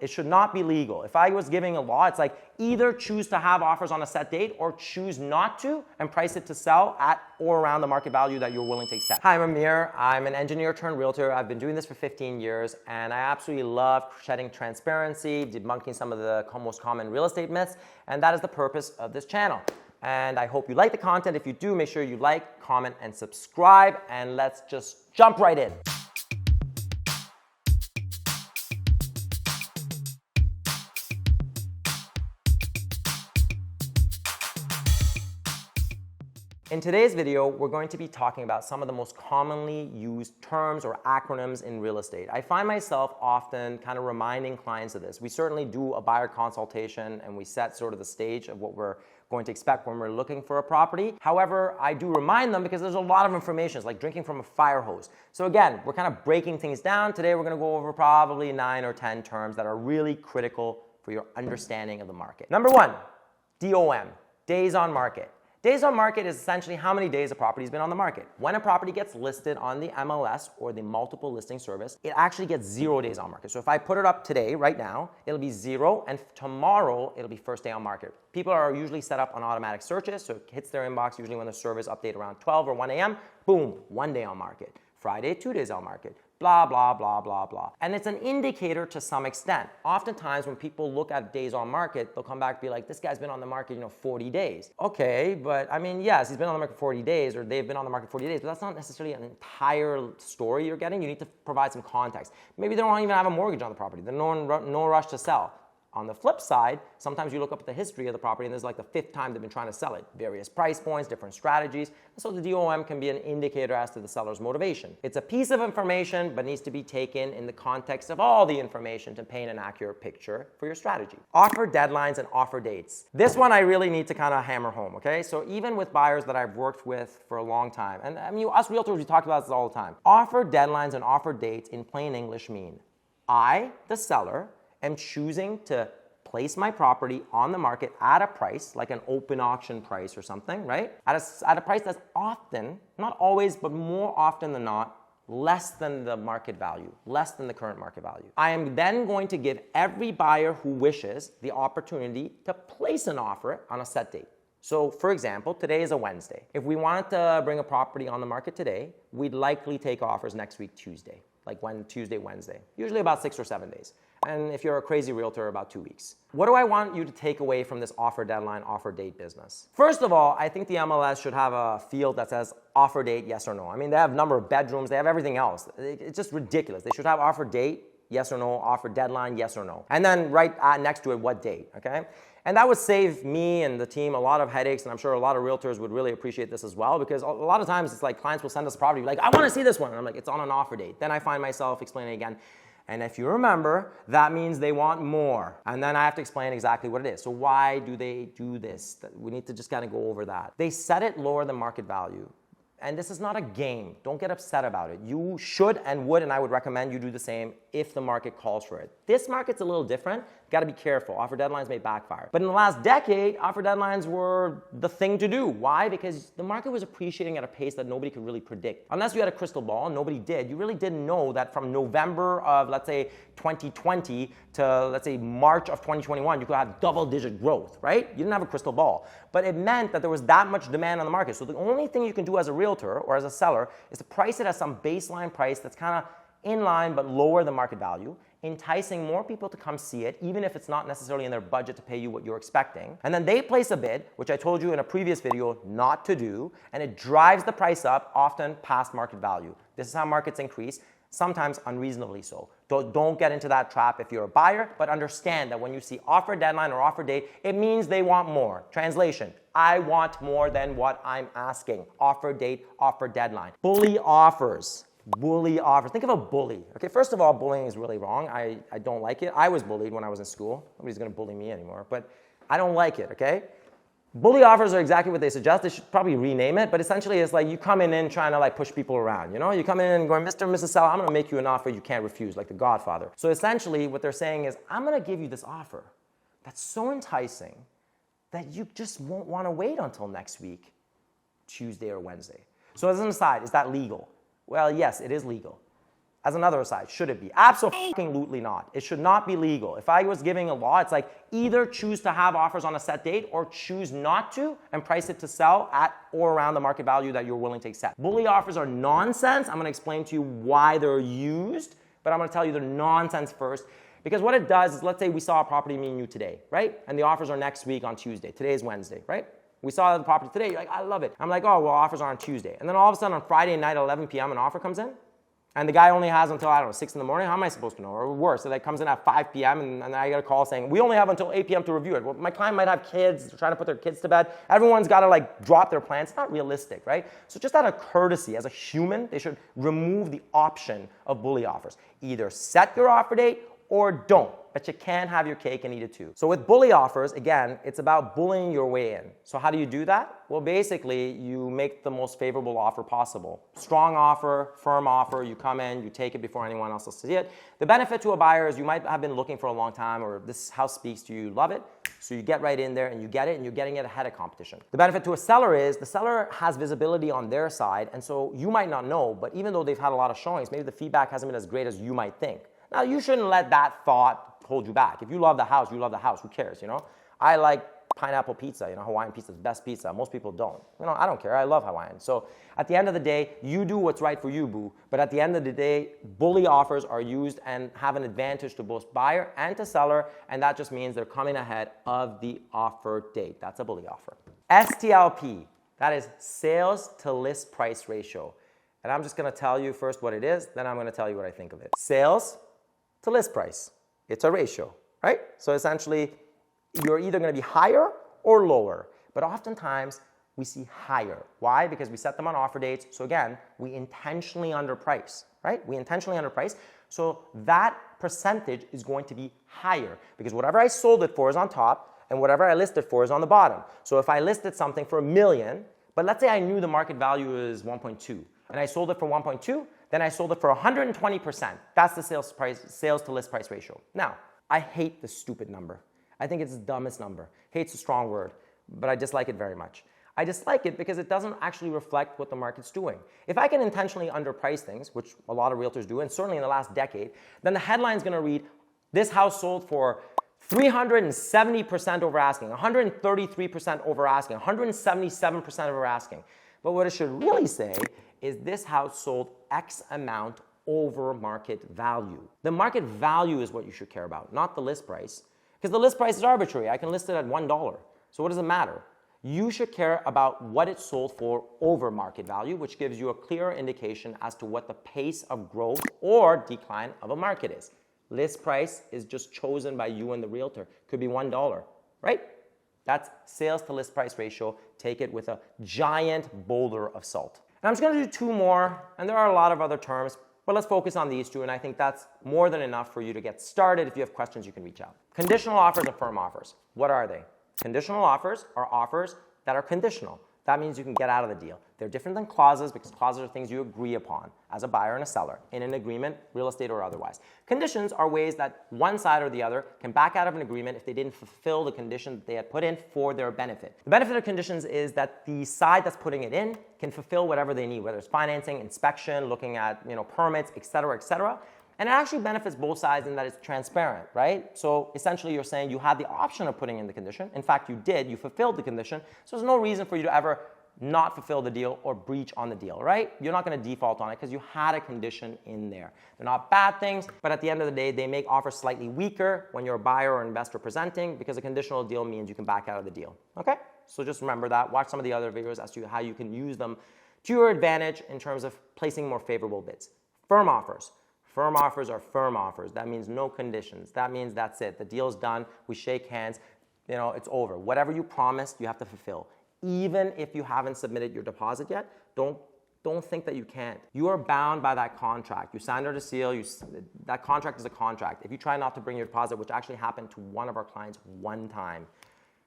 It should not be legal. If I was giving a law, it's like either choose to have offers on a set date or choose not to and price it to sell at or around the market value that you're willing to accept. Hi, I'm Amir. I'm an engineer turned realtor. I've been doing this for 15 years and I absolutely love shedding transparency, debunking some of the most common real estate myths, and that is the purpose of this channel. And I hope you like the content. If you do, make sure you like, comment, and subscribe, and let's just jump right in. In today's video, we're going to be talking about some of the most commonly used terms or acronyms in real estate. I find myself often kind of reminding clients of this. We certainly do a buyer consultation and we set sort of the stage of what we're going to expect when we're looking for a property. However, I do remind them because there's a lot of information. It's like drinking from a fire hose. So again, we're kind of breaking things down. Today, we're going to go over probably 9 or 10 terms that are really critical for your understanding of the market. Number 1, DOM, days on market. Days on market is essentially how many days a property's been on the market. When a property gets listed on the MLS or the multiple listing service, it actually gets 0 days on market. So if I put it up today, right now, it'll be 0, and tomorrow it'll be first day on market. People are usually set up on automatic searches, so it hits their inbox usually when the service update around 12 or 1 a.m. Boom, 1 day on market. Friday, 2 days on market. Blah, blah, blah, blah, blah. And it's an indicator to some extent. Oftentimes when people look at days on market, they'll come back and be like, this guy's been on the market, 40 days. Okay, but I mean, yes, he's been on the market 40 days or they've been on the market 40 days, but that's not necessarily an entire story you're getting. You need to provide some context. Maybe they don't even have a mortgage on the property. There's no rush to sell. On the flip side, sometimes you look up at the history of the property and there's like the 5th time they've been trying to sell it. Various price points, different strategies. And so the DOM can be an indicator as to the seller's motivation. It's a piece of information, but needs to be taken in the context of all the information to paint an accurate picture for your strategy. Offer deadlines and offer dates. This one I really need to kind of hammer home, okay? So even with buyers that I've worked with for a long time, and I mean, us realtors, we talk about this all the time. Offer deadlines and offer dates in plain English mean I, the seller, am choosing to place my property on the market at a price, like an open auction price or something, right? At a price that's often, not always, but more often than not, less than the market value, less than the current market value. I am then going to give every buyer who wishes the opportunity to place an offer on a set date. So for example, today is a Wednesday. If we wanted to bring a property on the market today, we'd likely take offers next week, Tuesday, like Tuesday, Wednesday, usually about 6 or 7 days. And if you're a crazy realtor, about 2 weeks. What do I want you to take away from this offer deadline, offer date business? First of all, I think the MLS should have a field that says offer date, yes or no. I mean, they have number of bedrooms, they have everything else. It's just ridiculous. They should have offer date, yes or no, offer deadline, yes or no. And then right next to it, what date, okay? And that would save me and the team a lot of headaches, and I'm sure a lot of realtors would really appreciate this as well, because a lot of times it's like clients will send us a property, like, I want to see this one. And I'm like, it's on an offer date. Then I find myself explaining again, and if you remember, that means they want more. And then I have to explain exactly what it is. So why do they do this? We need to just kind of go over that. They set it lower than market value. And this is not a game. Don't get upset about it. You should and would, and I would recommend you do the same if the market calls for it. This market's a little different. Got to be careful. Offer deadlines may backfire. But in the last decade, offer deadlines were the thing to do. Why? Because the market was appreciating at a pace that nobody could really predict. Unless you had a crystal ball, and nobody did, you really didn't know that from November of, let's say, 2020 to, let's say, March of 2021, you could have double-digit growth, right? You didn't have a crystal ball. But it meant that there was that much demand on the market. So the only thing you can do as a realtor or as a seller is to price it as some baseline price that's kind of in line but lower than market value, enticing more people to come see it, even if it's not necessarily in their budget to pay you what you're expecting. And then they place a bid, which I told you in a previous video not to do, and it drives the price up, often past market value. This is how markets increase, sometimes unreasonably so. Don't get into that trap if you're a buyer, but understand that when you see offer deadline or offer date, it means they want more. Translation, I want more than what I'm asking. Offer date, offer deadline. Bully offers. Bully offers. Think of a bully. Okay, first of all, bullying is really wrong. I don't like it. I was bullied when I was in school. Nobody's going to bully me anymore, but I don't like it, okay? Bully offers are exactly what they suggest. They should probably rename it, but essentially it's like you coming in trying to like push people around, you know? You come in and going, Mr. and Mrs. Seller, I'm going to make you an offer you can't refuse, like the Godfather. So essentially what they're saying is, I'm going to give you this offer that's so enticing that you just won't want to wait until next week, Tuesday or Wednesday. So as an aside, is that legal? Well, yes, it is legal. As another aside, should it be? Absolutely not. It should not be legal. If I was giving a law, it's like either choose to have offers on a set date or choose not to and price it to sell at or around the market value that you're willing to accept. Bully offers are nonsense. I'm gonna explain to you why they're used, but I'm gonna tell you they're nonsense first. Because what it does is, let's say we saw a property, me and you today, right? And the offers are next week on Tuesday. Today is Wednesday, right? We saw the property today, you're like, I love it. I'm like, oh, well, offers are on Tuesday. And then all of a sudden on Friday night at 11 p.m. an offer comes in. And the guy only has until, I don't know, 6 in the morning. How am I supposed to know? Or worse, so that comes in at 5 p.m. and I get a call saying, we only have until 8 p.m. to review it. Well, my client might have kids, they're trying to put their kids to bed. Everyone's got to like drop their plans. It's not realistic, right? So just out of courtesy, as a human, they should remove the option of bully offers. Either set your offer date or don't. But you can have your cake and eat it too. So with bully offers, again, it's about bullying your way in. So how do you do that? Well, basically, you make the most favorable offer possible. Strong offer, firm offer, you come in, you take it before anyone else will see it. The benefit to a buyer is you might have been looking for a long time, or this house speaks to you, you love it. So you get right in there and you get it, and you're getting it ahead of competition. The benefit to a seller is the seller has visibility on their side, and so you might not know, but even though they've had a lot of showings, maybe the feedback hasn't been as great as you might think. Now, you shouldn't let that thought hold you back. If you love the house, you love the house. Who cares, you know? I like pineapple pizza, you know, Hawaiian pizza is the best pizza. Most people don't. You know, I don't care. I love Hawaiian. So at the end of the day, you do what's right for you, boo. But at the end of the day, bully offers are used and have an advantage to both buyer and to seller, and that just means they're coming ahead of the offer date. That's a bully offer. STLP, that is sales to list price ratio. And I'm just going to tell you first what it is, then I'm going to tell you what I think of it. Sales to list price. It's a ratio, right? So essentially, you're either going to be higher or lower. But oftentimes, we see higher. Why? Because we set them on offer dates. So again, we intentionally underprice, right? We intentionally underprice. So that percentage is going to be higher because whatever I sold it for is on top and whatever I listed for is on the bottom. So if I listed something for $1 million, but let's say I knew the market value is 1.2 and I sold it for 1.2, then I sold it for 120%. That's the sales to list price ratio. Now, I hate this stupid number. I think it's the dumbest number. Hate's a strong word, but I dislike it very much. I dislike it because it doesn't actually reflect what the market's doing. If I can intentionally underprice things, which a lot of realtors do, and certainly in the last decade, then the headline's gonna read, this house sold for 370% over asking, 133% over asking, 177% over asking. But what it should really say is this house sold X amount over market value. The market value is what you should care about, not the list price. Because the list price is arbitrary. I can list it at $1. So what does it matter? You should care about what it sold for over market value, which gives you a clear indication as to what the pace of growth or decline of a market is. List price is just chosen by you and the realtor. Could be $1, right? That's sales to list price ratio. Take it with a giant boulder of salt. And I'm just going to do two more, and there are a lot of other terms, but let's focus on these two, and I think that's more than enough for you to get started. If you have questions, you can reach out. Conditional offers and firm offers. What are they? Conditional offers are offers that are conditional. That means you can get out of the deal. They're different than clauses because clauses are things you agree upon as a buyer and a seller in an agreement, real estate or otherwise. Conditions are ways that one side or the other can back out of an agreement if they didn't fulfill the condition that they had put in for their benefit. The benefit of conditions is that the side that's putting it in can fulfill whatever they need, whether it's financing, inspection, looking at permits, et cetera, et cetera. And it actually benefits both sides in that it's transparent, right? So essentially you're saying you had the option of putting in the condition. In fact, you did. You fulfilled the condition. So there's no reason for you to ever not fulfill the deal or breach on the deal, right? You're not going to default on it because you had a condition in there. They're not bad things, but at the end of the day, they make offers slightly weaker when you're a buyer or investor presenting because a conditional deal means you can back out of the deal, okay? So just remember that. Watch some of the other videos as to how you can use them to your advantage in terms of placing more favorable bids. Firm offers. Firm offers are firm offers. That means no conditions. That means that's it. The deal's done. We shake hands. It's over. Whatever you promised, you have to fulfill. Even if you haven't submitted your deposit yet, don't think that you can't. You are bound by that contract. You signed under seal. That contract is a contract. If you try not to bring your deposit, which actually happened to one of our clients one time,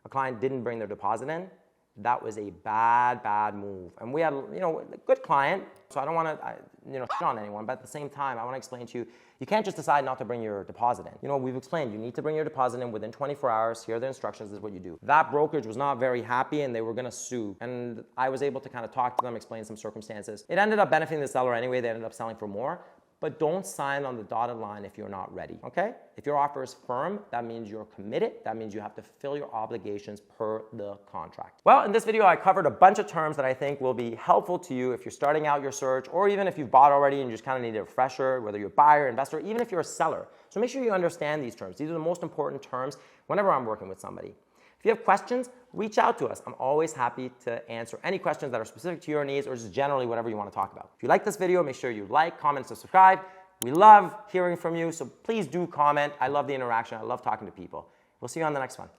a client didn't bring their deposit in. That was a bad move. And we had, a good client, so I don't want to, shit on anyone, but at the same time, I want to explain to you, you can't just decide not to bring your deposit in. We've explained, you need to bring your deposit in within 24 hours. Here are the instructions, this is what you do. That brokerage was not very happy and they were going to sue. And I was able to kind of talk to them, explain some circumstances. It ended up benefiting the seller anyway. They ended up selling for more. but don't sign on the dotted line if you're not ready, okay? If your offer is firm, that means you're committed. That means you have to fulfill your obligations per the contract. Well, in this video, I covered a bunch of terms that I think will be helpful to you if you're starting out your search, or even if you've bought already and you just kind of need a refresher, whether you're a buyer, investor, even if you're a seller. So make sure you understand these terms. These are the most important terms whenever I'm working with somebody. If you have questions, reach out to us. I'm always happy to answer any questions that are specific to your needs or just generally whatever you want to talk about. If you like this video, make sure you like, comment, subscribe. We love hearing from you, so please do comment. I love the interaction. I love talking to people. We'll see you on the next one.